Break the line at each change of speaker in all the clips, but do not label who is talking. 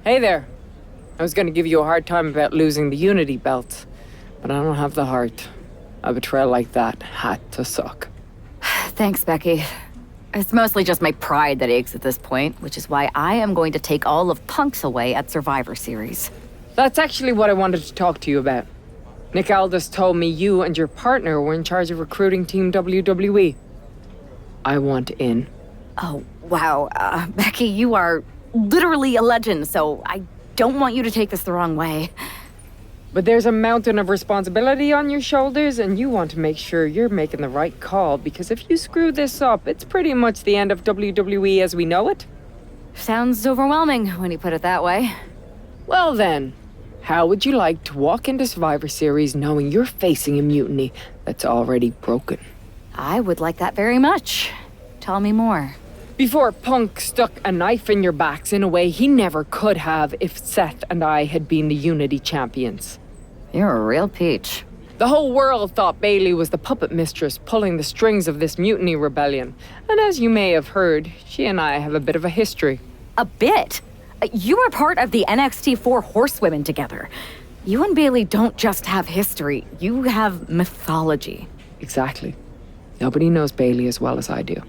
Hey there. I was gonna give you a hard time about losing the Unity belt, but I don't have the heart. A betrayal like that had to suck.
Thanks, Becky. It's mostly just my pride that aches at this point, which is why I am going to take all of Punk's away at Survivor Series.
That's actually what I wanted to talk to you about. Nick Aldis told me you and your partner were in charge of recruiting Team WWE. I want in.
Oh, wow. Becky, you are literally a legend, so I don't want you to take this the wrong way.
But there's a mountain of responsibility on your shoulders, and you want to make sure you're making the right call, because if you screw this up, it's pretty much the end of WWE as we know it.
Sounds overwhelming when you put it that way.
Well then, how would you like to walk into Survivor Series knowing you're facing a mutiny that's already broken?
I would like that very much. Tell me more.
Before Punk stuck a knife in your backs in a way he never could have if Seth and I had been the Unity champions.
You're a real peach.
The whole world thought Bailey was the puppet mistress pulling the strings of this mutiny rebellion. And as you may have heard, she and I have a bit of a history.
A bit? You were part of the NXT 4 Horsewomen together. You and Bailey don't just have history, you have mythology.
Exactly. Nobody knows Bailey as well as I do.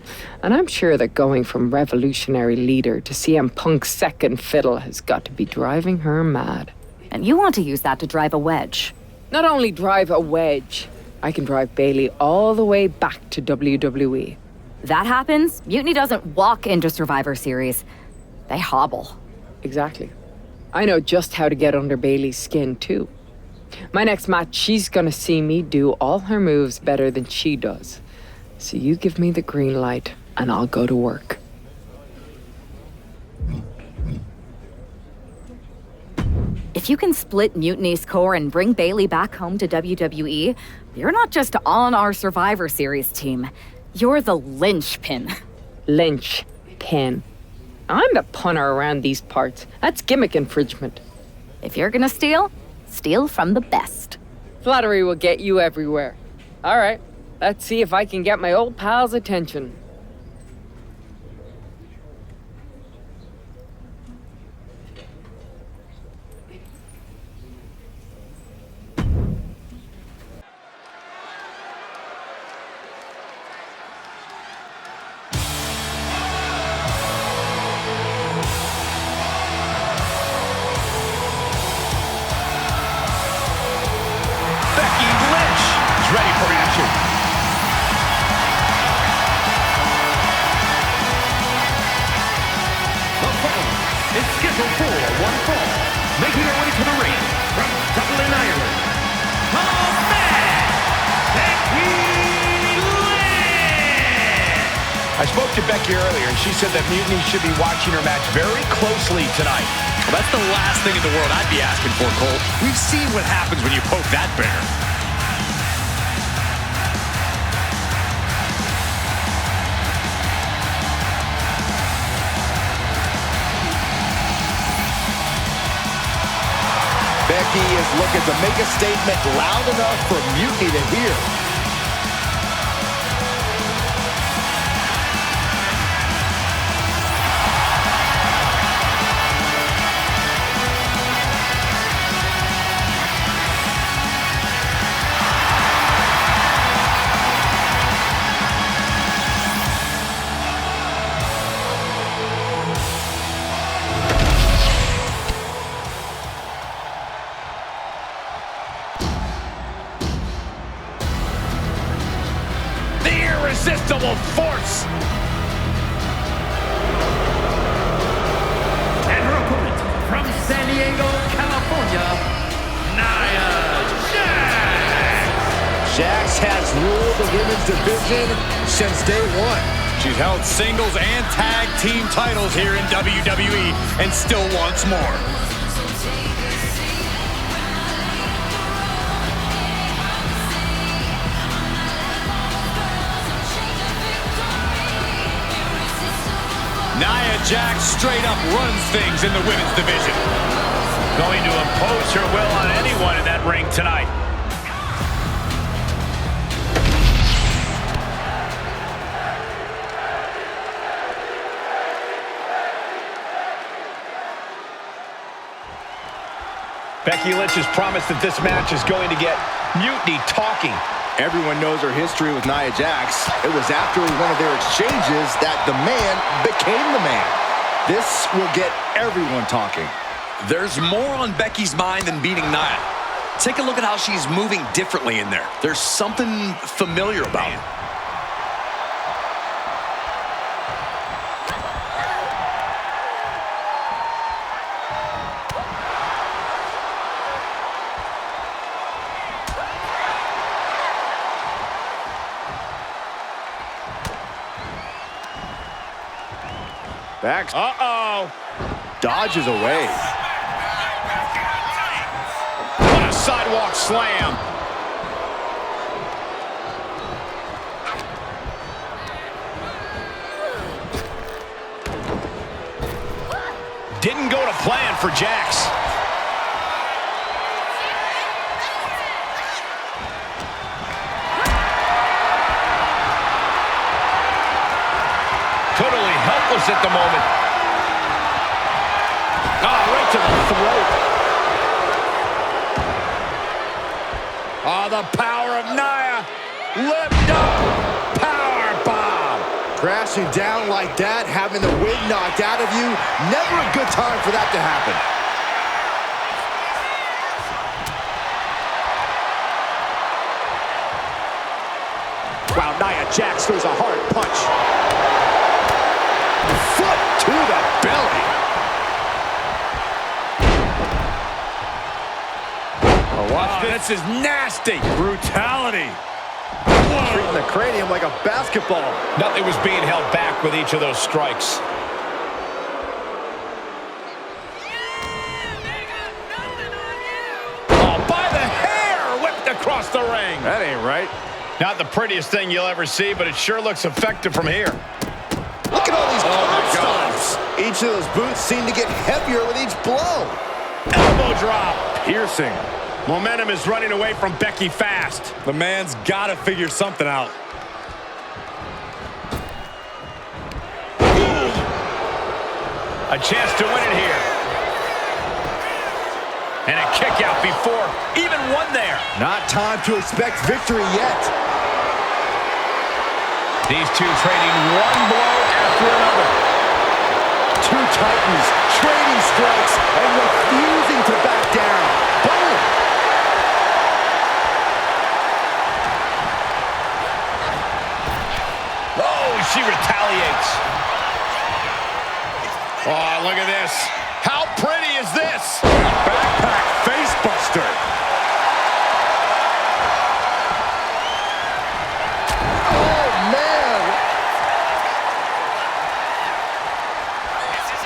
And I'm sure that going from revolutionary leader to CM Punk's second fiddle has got to be driving her mad.
And you want to use that to drive a wedge.
Not only drive a wedge, I can drive Bailey all the way back to WWE.
That happens, Mutiny doesn't walk into Survivor Series. They hobble.
Exactly. I know just how to get under Bailey's skin, too. My next match, she's gonna see me do all her moves better than she does. So you give me the green light, and I'll go to work.
If you can split Mutiny's core and bring Bailey back home to WWE, you're not just on our Survivor Series team. You're the linchpin.
Linchpin. I'm the punter around these parts. That's gimmick infringement.
If you're gonna steal, steal from the best.
Flattery will get you everywhere. All right. Let's see if I can get my old pal's attention.
Becky Lynch is ready for action. Is scheduled for one fall, making her way to the ring from Dublin, Ireland. Oh man, Becky Lynch! I spoke to Becky earlier, and she said that Mutiny should be watching her match very closely tonight.
Well, that's the last thing in the world I'd be asking for, Cole. We've seen what happens when you poke that bear.
Becky is looking to make a statement loud enough for Mutiny to hear. Irresistible force.
And her opponent from San Diego, California, Nia Jax.
Jax has ruled the women's division since day one.
She's held singles and tag team titles here in WWE and still wants more. Nia Jax straight up runs things in the women's division.
Going to impose her will on anyone in that ring tonight.
Becky Lynch has promised that this match is going to get Mutiny talking.
Everyone knows her history with Nia Jax. It was after one of their exchanges that the man became the man. This will get everyone talking.
There's more on Becky's mind than beating Nia. Take a look at how she's moving differently in there. There's something familiar about it.
Back. Uh-oh. Dodges away.
What a sidewalk slam. Didn't go to plan for Jax. Totally helpless at the moment. Right to the throat. The power of Nia. Lift up. Power bomb.
Crashing down like that, having the wind knocked out of you, never a good time for that to happen.
Wow, Nia Jax throws a hard punch. Foot to the belly. Oh, watch this. This is nasty. Brutality. Whoa.
Treating the cranium like a basketball.
Nothing was being held back with each of those strikes. Oh, by the hair, whipped across the ring.
That ain't right.
Not the prettiest thing you'll ever see, but it sure looks effective from here.
Look at all these
Oh,
stomps. Each of those boots seem to get heavier with each blow.
Elbow drop. Piercing. Momentum is running away from Becky fast. The man's got to figure something out. A chance to win it here. And a kick out before even one there.
Not time to expect victory yet.
These two trading one blow after another.
Two titans trading strikes and refusing to back down. Boom!
Oh, she retaliates. Oh, look at this. How pretty is this? Backpack face buster.
Oh, man!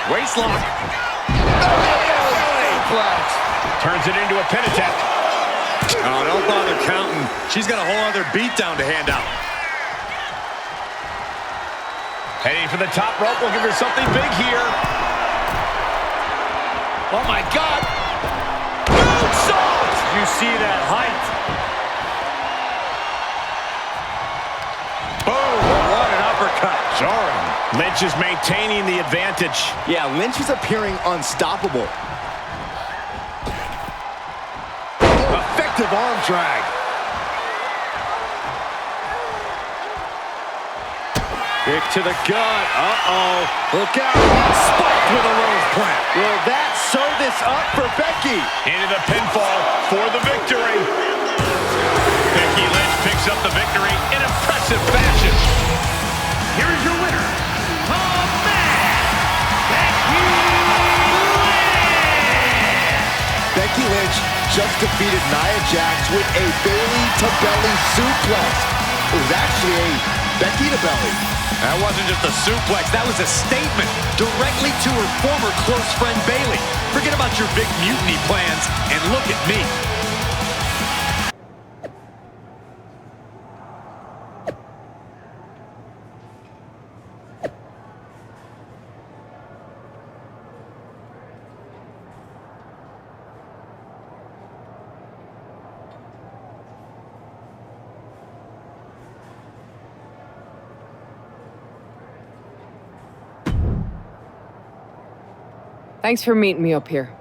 Waistlock. Turns it into a pin attempt. Oh, don't bother counting. She's got a whole other beatdown to hand out. Heading for the top rope, looking for something big here. Oh, my God. Moonsault! You see that height. Boom, what an uppercut. Jarring. Lynch is maintaining the advantage.
Yeah, Lynch is appearing unstoppable. Effective arm drag.
Kick to the gut. Uh-oh.
Look out. Spiked with a rose plant. Will that sew this up for Becky?
Into the pinfall for the victory. Becky Lynch picks up the victory in impressive fashion.
Here is your winner, the man, Becky Lynch.
Becky Lynch just defeated Nia Jax with a belly-to-belly suplex. It was actually a Becky-to-belly.
That wasn't just a suplex. That was a statement directly to her former close friend, Bayley. Forget about your big mutiny plans and look at me.
Thanks for meeting me up here.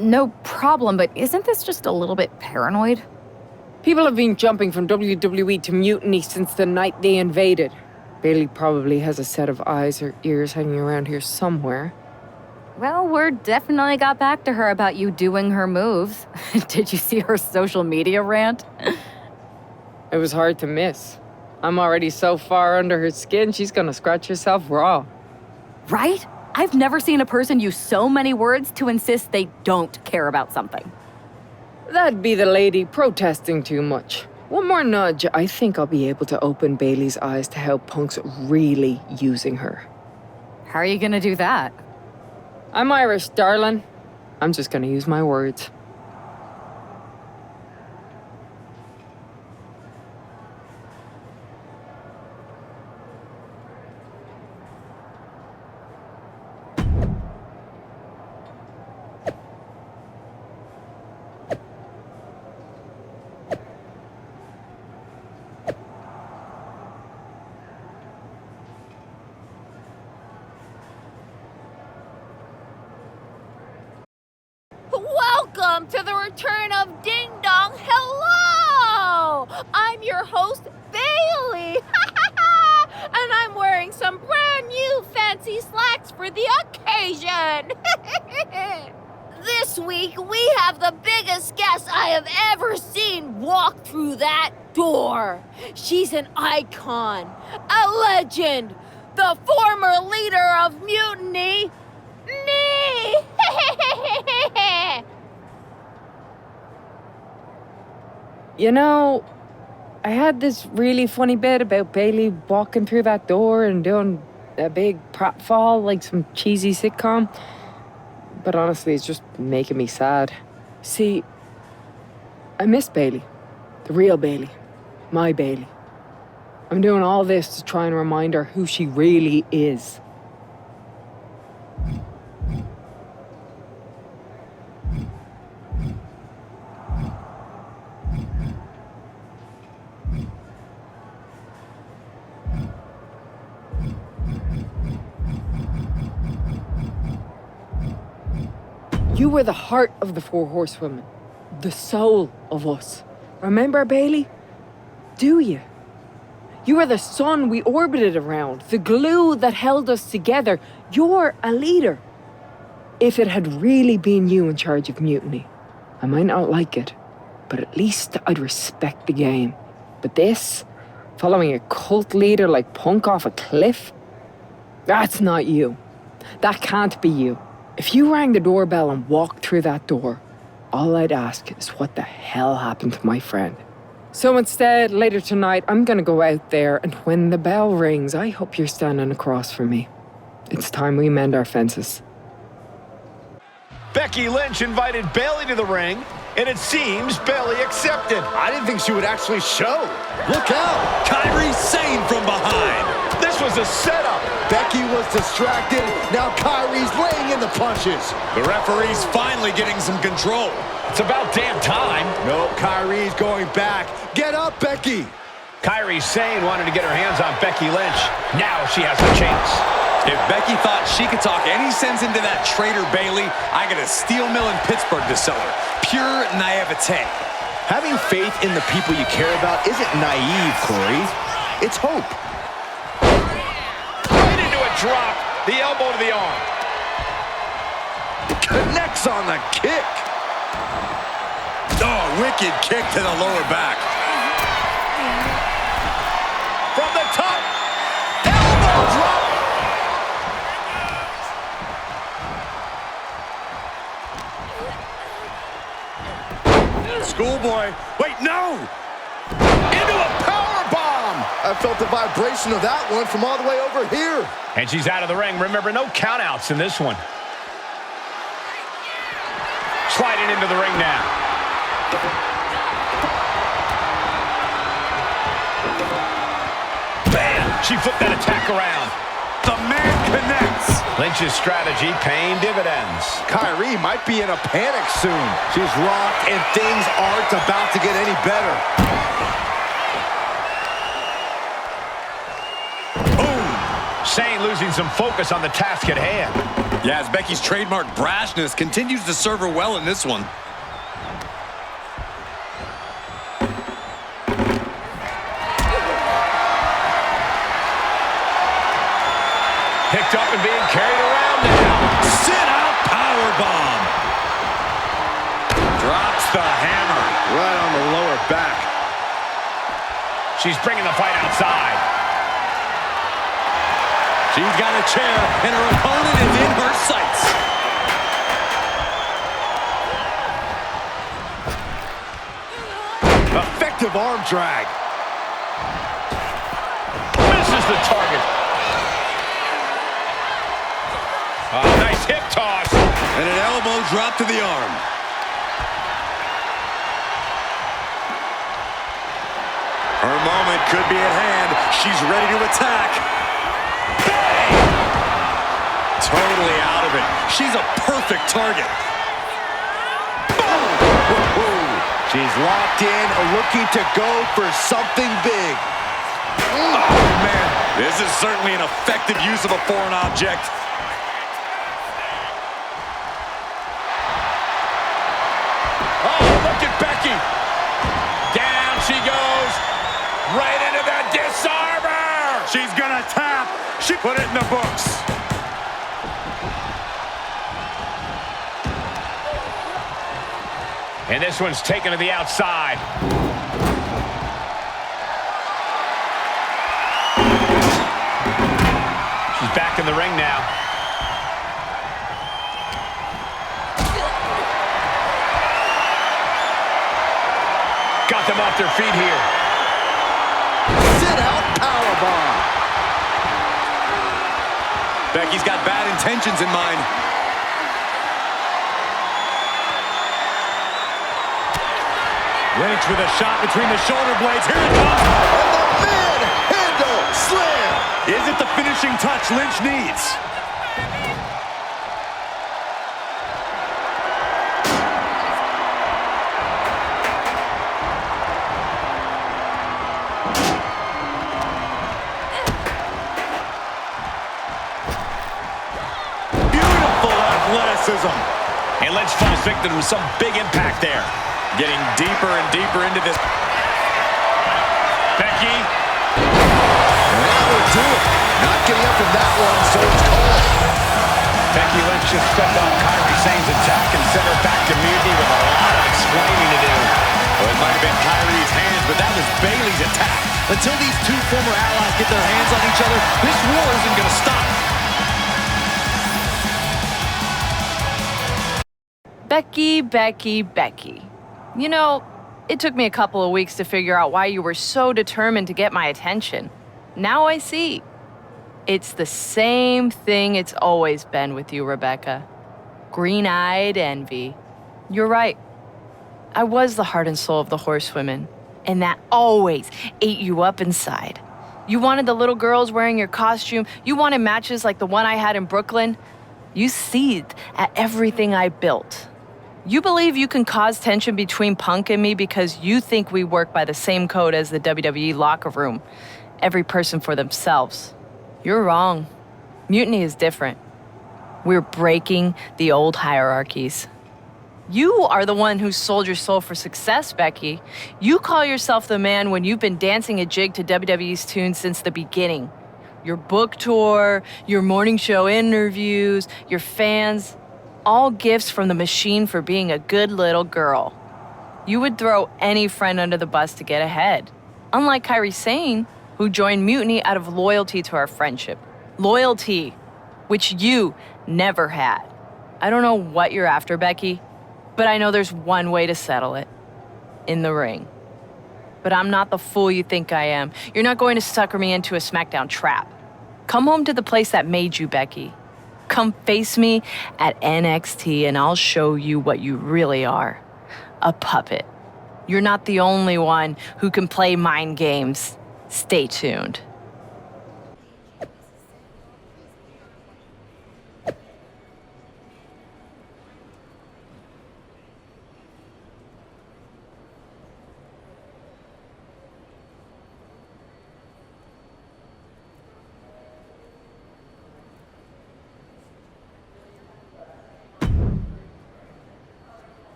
No problem, but isn't this just a little bit paranoid?
People have been jumping from WWE to Mutiny since the night they invaded. Bailey probably has a set of eyes or ears hanging around here somewhere.
Well, word definitely got back to her about you doing her moves. Did you see her social media rant?
It was hard to miss. I'm already so far under her skin, she's gonna scratch herself raw.
Right? I've never seen a person use so many words to insist they don't care about something.
That'd be the lady protesting too much. One more nudge, I think I'll be able to open Bailey's eyes to how Punk's really using her.
How are you gonna do that?
I'm Irish, darling. I'm just gonna use my words.
Welcome to the return of Ding Dong. Hello! I'm your host, Bailey. And I'm wearing some brand new fancy slacks for the occasion. This week, we have the biggest guest I have ever seen walk through that door. She's an icon, a legend, the former leader of Mutiny, me!
You know, I had this really funny bit about Bailey walking through that door and doing a big pratfall like some cheesy sitcom. But honestly, it's just making me sad. See, I miss Bailey. The real Bailey. My Bailey. I'm doing all this to try and remind her who she really is. You were the heart of the Four Horsewomen, the soul of us. Remember, Bailey? Do you? You were the sun we orbited around, the glue that held us together. You're a leader. If it had really been you in charge of Mutiny, I might not like it, but at least I'd respect the game. But this, following a cult leader like Punk off a cliff, that's not you. That can't be you. If you rang the doorbell and walked through that door, all I'd ask is what the hell happened to my friend. So instead, later tonight, I'm gonna go out there, and when the bell rings, I hope you're standing across from me. It's time we mend our fences.
Becky Lynch invited Bailey to the ring, and it seems Bailey accepted.
I didn't think she would actually show. Look out!
Kyrie Sane from behind.
This was a setup.
Becky was distracted. Now Kyrie's laying in the punches.
The referee's finally getting some control.
It's about damn time.
No, Kyrie's going back. Get up, Becky.
Kyrie Sane wanted to get her hands on Becky Lynch. Now she has a chance.
If Becky thought she could talk any sense into that traitor Bailey, I got a steel mill in Pittsburgh to sell her. Pure naivete.
Having faith in the people you care about isn't naive, Corey. It's hope.
Right into a drop. The elbow to the arm.
Connects on the kick.
Oh, wicked kick to the lower back.
From the top. Elbow drop.
Schoolboy. Wait, no!
Into a power bomb.
I felt the vibration of that one from all the way over here.
And she's out of the ring. Remember, no countouts in this one. Sliding into the ring now. Bam! She flipped that attack around.
The man connects.
Lynch's strategy paying dividends.
Kyrie might be in a panic soon. She's locked, and things aren't about to get any better.
Boom! Sane losing some focus on the task at hand.
Yeah, as Becky's trademark brashness continues to serve her well in this one.
Picked up and being carried around now.
Sit-out powerbomb.
Drops the hammer.
Right on the lower back.
She's bringing the fight outside.
She's got a chair, and her opponent is in her sights.
Effective arm drag.
Misses the target. Nice hip toss.
And an elbow drop to the arm. Her moment could be at hand. She's ready to attack. Bang! Totally out of it. She's a perfect target.
Boom. She's locked in, looking to go for something big.
Oh, man. This is certainly an effective use of a foreign object.
Oh, look at Becky. Down she goes. Right into the disarmer.
She's gonna tap.
She put it in the books. And this one's taken to the outside. She's back in the ring now. Got them off their feet here.
Sit-out powerbomb.
Becky's got bad intentions in mind. Lynch with a shot between the shoulder blades. Here it comes.
And the mid-handle slam.
Is it the finishing touch Lynch needs? Beautiful athleticism.
And Lynch falls victim to some big impact there.
Getting deeper and deeper into this.
Becky.
That will do it. Not getting up from that one, so it's called.
Becky Lynch just stepped off Kairi Sane's attack and sent her back to Mutiny with a lot of explaining to do.
Well, it might have been Kairi's hands, but that was Bayley's attack. Until these two former allies get their hands on each other, this war isn't going to stop.
Becky, Becky, Becky. You know, it took me a couple of weeks to figure out why you were so determined to get my attention. Now I see. It's the same thing it's always been with you, Rebecca. Green-eyed envy. You're right. I was the heart and soul of the horsewomen, and that always ate you up inside. You wanted the little girls wearing your costume. You wanted matches like the one I had in Brooklyn. You seethed at everything I built. You believe you can cause tension between Punk and me because you think we work by the same code as the WWE locker room. Every person for themselves. You're wrong. Mutiny is different. We're breaking the old hierarchies. You are the one who sold your soul for success, Becky. You call yourself the man when you've been dancing a jig to WWE's tunes since the beginning. Your book tour, your morning show interviews, your fans, all gifts from the machine for being a good little girl. You would throw any friend under the bus to get ahead. Unlike Kairi Sane, who joined Mutiny out of loyalty to our friendship. Loyalty, which you never had. I don't know what you're after, Becky, but I know there's one way to settle it. In the ring. But I'm not the fool you think I am. You're not going to sucker me into a SmackDown trap. Come home to the place that made you, Becky. Come face me at NXT and I'll show you what you really are. A puppet. You're not the only one who can play mind games. Stay tuned.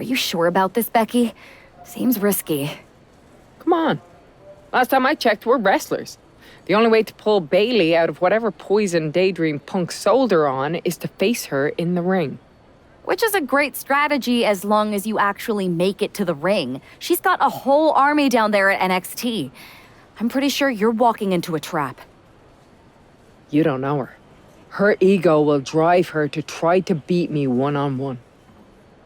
Are you sure about this, Becky? Seems risky.
Come on. Last time I checked, we're wrestlers. The only way to pull Bailey out of whatever poison daydream Punk sold her on is to face her in the ring.
Which is a great strategy as long as you actually make it to the ring. She's got a whole army down there at NXT. I'm pretty sure you're walking into a trap.
You don't know her. Her ego will drive her to try to beat me one-on-one.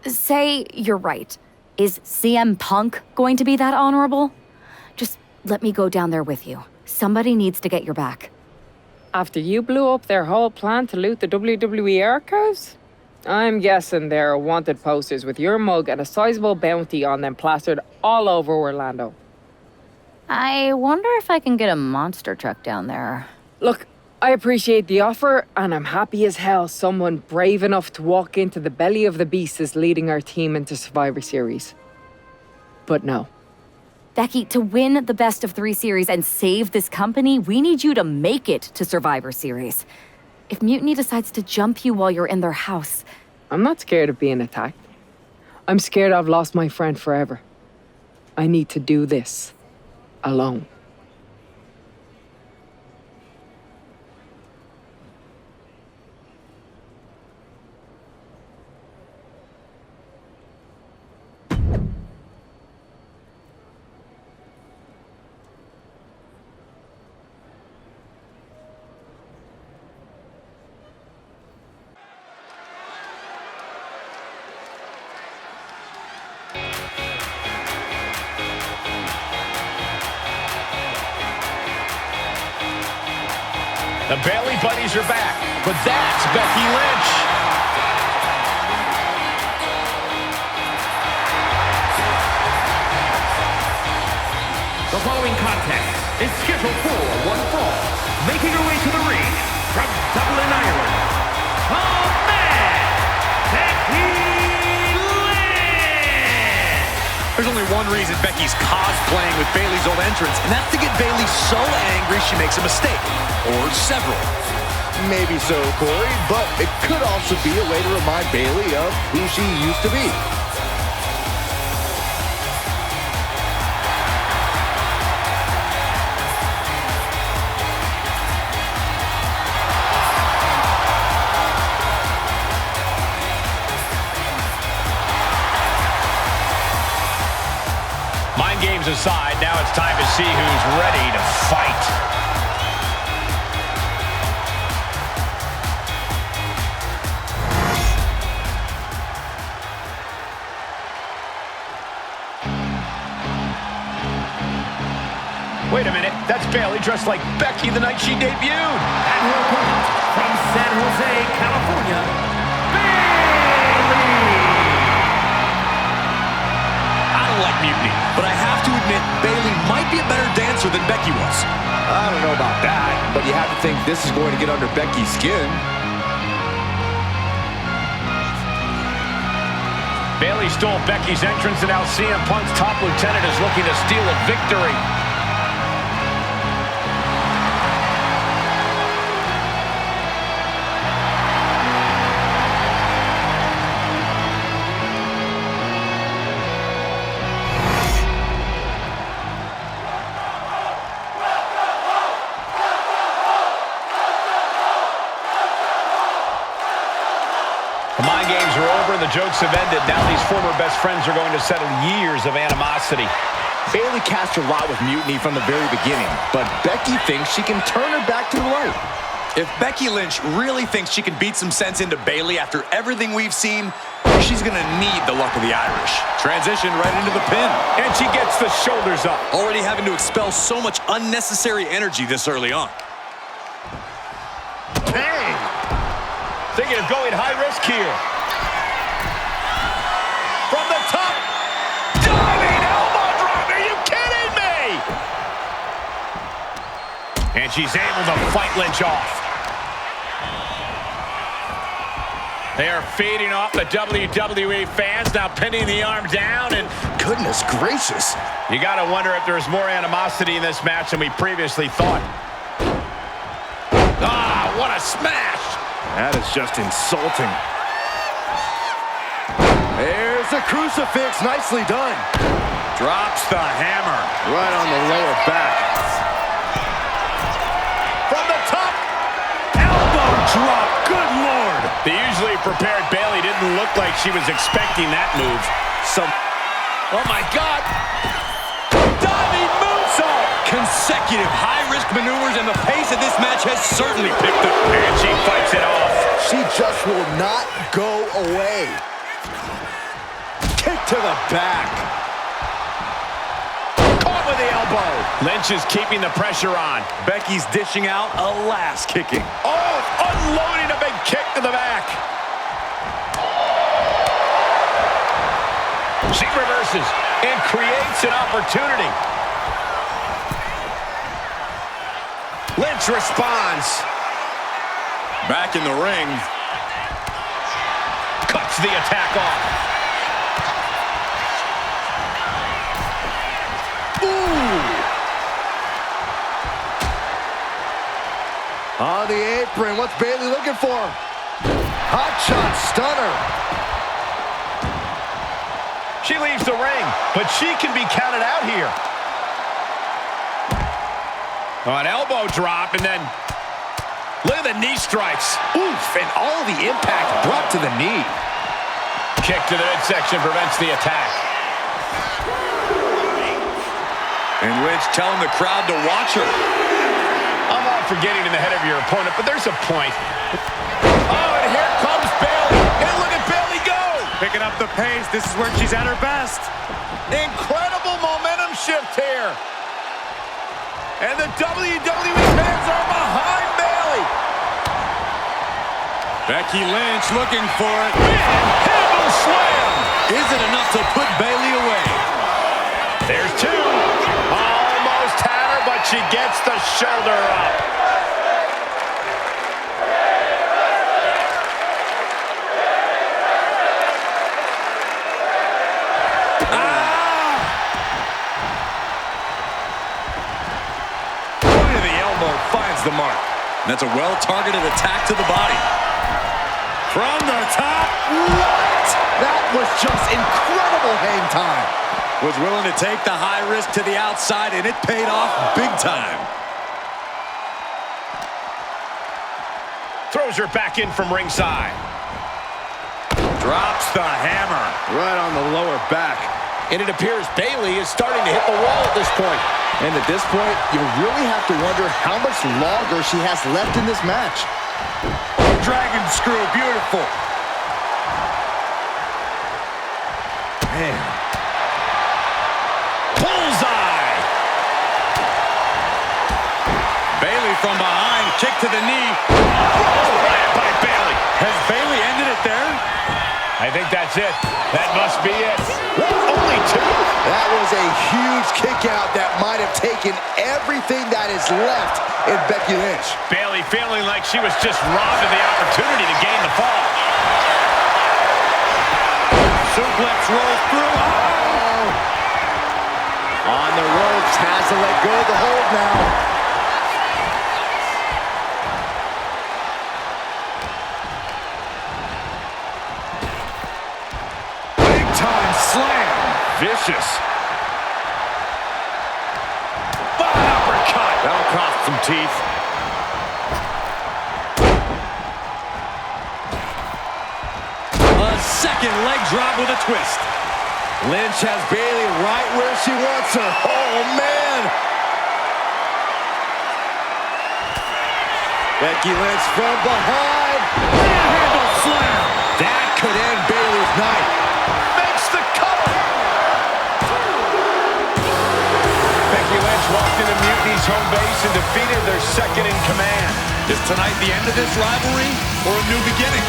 Say you're right. Is CM Punk going to be that honorable? Just let me go down there with you. Somebody needs to get your back.
After you blew up their whole plan to loot the WWE archives? I'm guessing there are wanted posters with your mug and a sizable bounty on them plastered all over Orlando.
I wonder if I can get a monster truck down there.
Look, I appreciate the offer, and I'm happy as hell someone brave enough to walk into the belly of the beast is leading our team into Survivor Series. But no.
Becky, to win the best of 3 series and save this company, we need you to make it to Survivor Series. If Mutiny decides to jump you while you're in their house...
I'm not scared of being attacked. I'm scared I've lost my friend forever. I need to do this alone.
The Bailey buddies are back, but that's Becky Lynch.
The following contest is scheduled for one fall. Making her way to the ring from Dublin, Ireland, the man, Becky Lynch!
There's only one reason Becky's cosplaying with Bailey's old entrance, and that's to get Bailey so angry she makes a mistake. Or several.
Maybe so, Corey, but it could also be a way to remind Bailey of who she used to be.
Mind games aside, now it's time to see who's ready to fight. Wait a minute, that's Bailey dressed like Becky the night she debuted.
And her opponent from San Jose, California, Bailey!
I don't like Mutiny, but I have to admit Bailey might be a better dancer than Becky was.
I don't know about that, but you have to think this is going to get under Becky's skin.
Bailey stole Becky's entrance, and now CM Punk's top lieutenant is looking to steal a victory. The mind games are over and the jokes have ended. Now these former best friends are going to settle years of animosity.
Bailey cast her lot with Mutiny from the very beginning, but Becky thinks she can turn her back to the light.
If Becky Lynch really thinks she can beat some sense into Bailey after everything we've seen, she's going to need the luck of the Irish. Transition right into the pin.
And she gets the shoulders up.
Already having to expel so much unnecessary energy this early on.
Bang! Thinking of going high risk here. From the top. Diving elbow drop. Are you kidding me? And she's able to fight Lynch off. They are feeding off the WWE fans, now pinning the arm down, and
Goodness gracious.
you gotta wonder if there's more animosity in this match than we previously thought. Ah, what a smash!
That is just insulting. There's There's the crucifix. Nicely done.
Drops the hammer.
Right on the lower back.
From the top. Elbow drop. Good Lord. The usually prepared Bayley didn't look like she was expecting that move. Oh, my God. Diving moonsault.
Consecutive high-risk maneuvers, and the pace of this match has certainly picked up.
And she fights it off.
She just will not go away. Kick to the back.
Caught with the elbow. Lynch is keeping the pressure on.
Becky's dishing out a last kicking.
Oh, unloading a big kick to the back. She reverses and creates an opportunity. Lynch responds.
Back in the ring.
Cuts the attack off.
Ooh. On the apron, what's Bayley looking for? Hot shot stunner.
She leaves the ring, but she can be counted out here. An elbow drop, and then look at the knee strikes.
Oof, and all the impact brought to the knee.
Kick to the midsection prevents the attack.
And Lynch telling the crowd to watch her.
I'm all for getting in the head of your opponent, but there's a point. Oh, and here comes Bayley. And look at Bayley go.
Picking up the pace. This is where she's at her best.
Incredible momentum shift here. And the WWE fans are behind Bayley.
Becky Lynch looking for it.
Handle slam.
Is it enough to put Bayley away?
There's two. Almost had her, but she gets the shoulder up. Point of the elbow finds the mark.
And that's a well-targeted attack to the body.
From the top.
What? That was just incredible hang time.
Was willing to take the high risk to the outside, and it paid off big time.
Throws her back in from ringside. Drops the hammer.
Right on the lower back.
And it appears Bayley is starting to hit the wall at this point.
And at this point, you really have to wonder how much longer she has left in this match.
Dragon screw, beautiful.
Man.
Bullseye.
Bayley from behind, kick to the knee.
Right by Bayley.
Has Bayley ended it there?
I think that's it. That must be it. What? Only two?
That was a huge kick out that might have taken everything that is left in Becky Lynch.
Bayley feeling like she was just robbed of the opportunity to gain the fall.
Suplex rolls through.
Oh. On the ropes, has to let go of the hold now.
Big time slam. Vicious. Fine uppercut. That'll cost some teeth.
A second leg drop with a twist.
Lynch has Bayley right where she wants her. Oh, man. Becky Lynch from behind.
Handle slam.
That could end Bayley's night.
Makes the cover. Becky Lynch walked into Mutiny's home base and defeated their second in command.
Is tonight the end of this rivalry or a new beginning?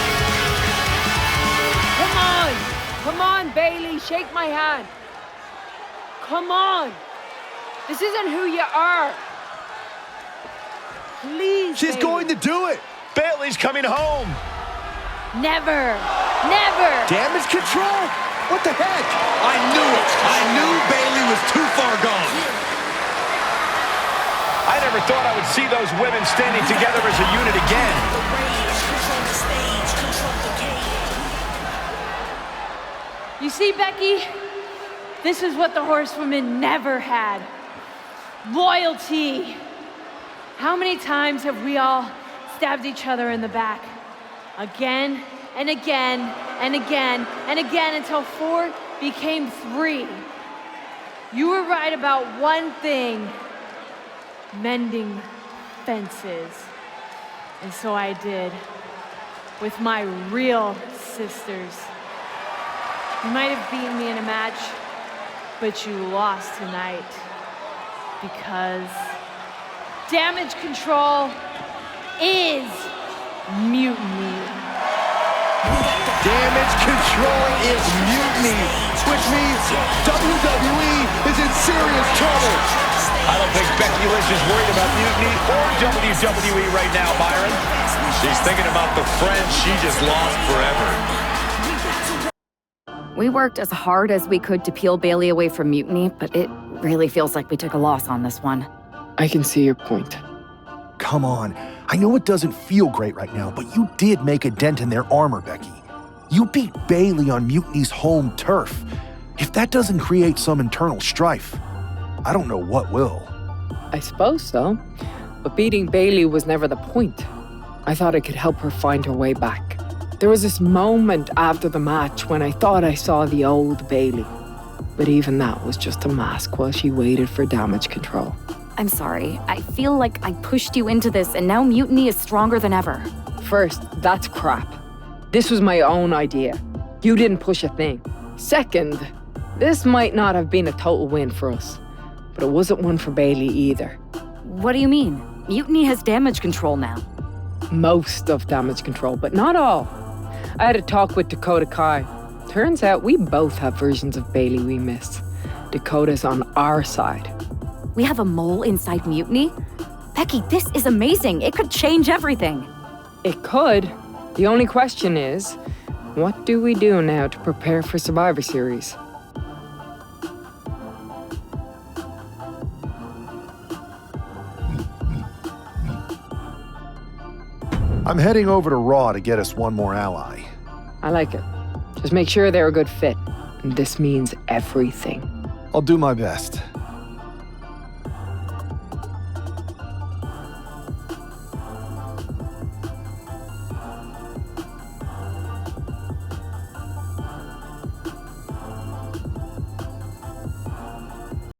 Come on! Come on, Bayley, shake my hand. Come on! This isn't who you are. Please,
She's
Bayley.
going to do it.
Bayley's coming home.
Never! Never!
Damage control? What the heck?
I knew it. I knew Bayley was too far gone.
I never thought I would see those women standing together as a unit again.
You see,
Becky, this is what the horsewomen never had. Loyalty. How many times have we all stabbed each other in the back? Again and again and again and again until 4 became 3. You were right about one thing: mending fences. And so I did, with my real sisters. You might have beaten me in a match, but you lost tonight. Because damage control is mutiny.
Damage control is mutiny, which means WWE is in serious trouble.
I don't think Becky Lynch is worried about Mutiny or WWE right now, Byron. She's thinking about the friend she just lost forever.
We worked as hard as we could to peel Bailey away from Mutiny, but it really feels like we took a loss on this one.
I can see your point.
Come on. I know it doesn't feel great right now, but you did make a dent in their armor, Becky. You beat Bailey on Mutiny's home turf. If that doesn't create some internal strife, I don't know what will.
I suppose so. But beating Bailey was never the point. I thought I could help her find her way back. There was this moment after the match when I thought I saw the old Bailey. But even that was just a mask while she waited for damage control.
I'm sorry. I feel like I pushed you into this, and now Mutiny is stronger than ever.
First, that's crap. This was my own idea. You didn't push a thing. Second, this might not have been a total win for us, but it wasn't one for Bailey either.
What do you mean? Mutiny has damage control now.
Most of damage control, but not all. I had a talk with Dakota Kai. Turns out we both have versions of Bailey we miss. Dakota's on our side.
We have a mole inside Mutiny? Becky, this is amazing. It could change everything.
It could. The only question is, what do we do now to prepare for Survivor Series?
I'm heading over to Raw to get us one more ally.
I like it. Just make sure they're a good fit. And this means everything.
I'll do my best.